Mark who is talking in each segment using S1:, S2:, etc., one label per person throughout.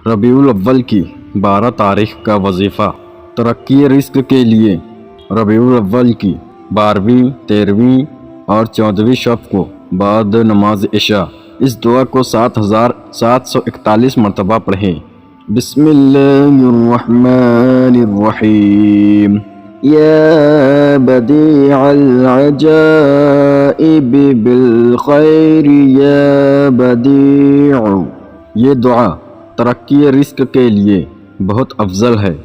S1: ربیع الاول کی 12 تاریخ کا وظیفہ ترقی رزق کے لیے ربیع الاول کی 12ویں 13ویں اور 14ویں شب کو بعد نماز عشاء اس دعا کو 7741 مرتبہ پڑھیں۔ بسم اللہ الرحمن الرحیم یا بدیع العجائب بالخیر یا بدیع۔ یہ دعا ترقی رزق کے لیے بہت افضل ہے،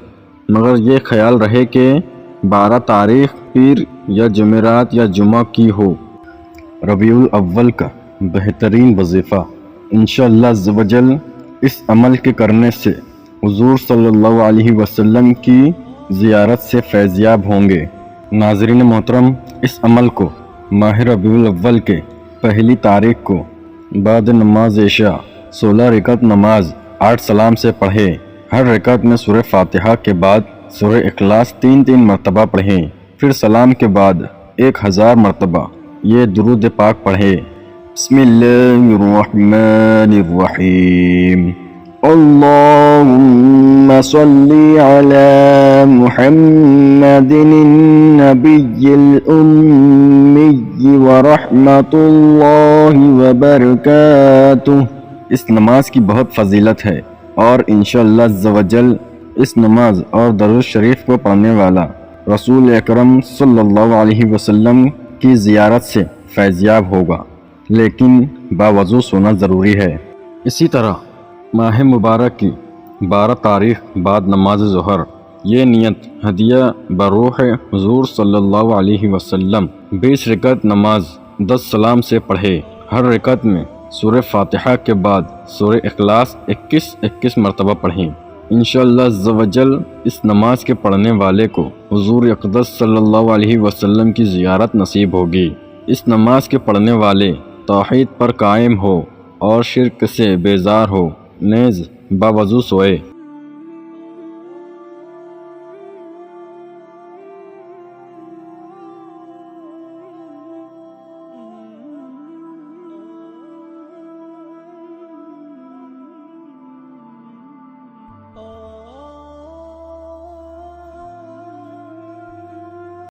S1: مگر یہ خیال رہے کہ 12 تاریخ پیر یا جمعرات یا جمعہ کی ہو۔ ربیع الاول کا بہترین وظیفہ انشاءاللہ عز و جل اس عمل کے کرنے سے حضور صلی اللہ علیہ وسلم کی زیارت سے فیضیاب ہوں گے۔ ناظرین محترم، اس عمل کو ماہ ربیع الاول کے پہلی تاریخ کو بعد نماز عشاء 16 رکعت نماز 8 سلام سے پڑھیں۔ ہر رکعت میں سورہ فاتحہ کے بعد سورہ اخلاص 3 مرتبہ پڑھیں، پھر سلام کے بعد 1000 مرتبہ یہ درود پاک پڑھیں۔ بسم اللہ الرحمن الرحیم اللہم صلی علی محمد النبی الامی ورحمت اللہ وبرکاتہ۔ اس نماز کی بہت فضیلت ہے اور انشاءاللہ عز و جل اس نماز اور درود شریف کو پڑھنے والا رسول اکرم صلی اللہ علیہ وسلم کی زیارت سے فیضیاب ہوگا، لیکن باوضو سونا ضروری ہے۔ اسی طرح ماہ مبارک کی 12 تاریخ بعد نماز ظہر یہ نیت ہدیہ بروح حضور صلی اللہ علیہ وسلم 20 رکعت نماز 10 سلام سے پڑھے۔ ہر رکعت میں سورہ فاتحہ کے بعد سورہ اخلاص 21 مرتبہ پڑھیں۔ انشاءاللہ عز و جل اس نماز کے پڑھنے والے کو حضور اقدس صلی اللہ علیہ وسلم کی زیارت نصیب ہوگی۔ اس نماز کے پڑھنے والے توحید پر قائم ہو اور شرک سے بیزار ہو، نیز باوضو سوئے۔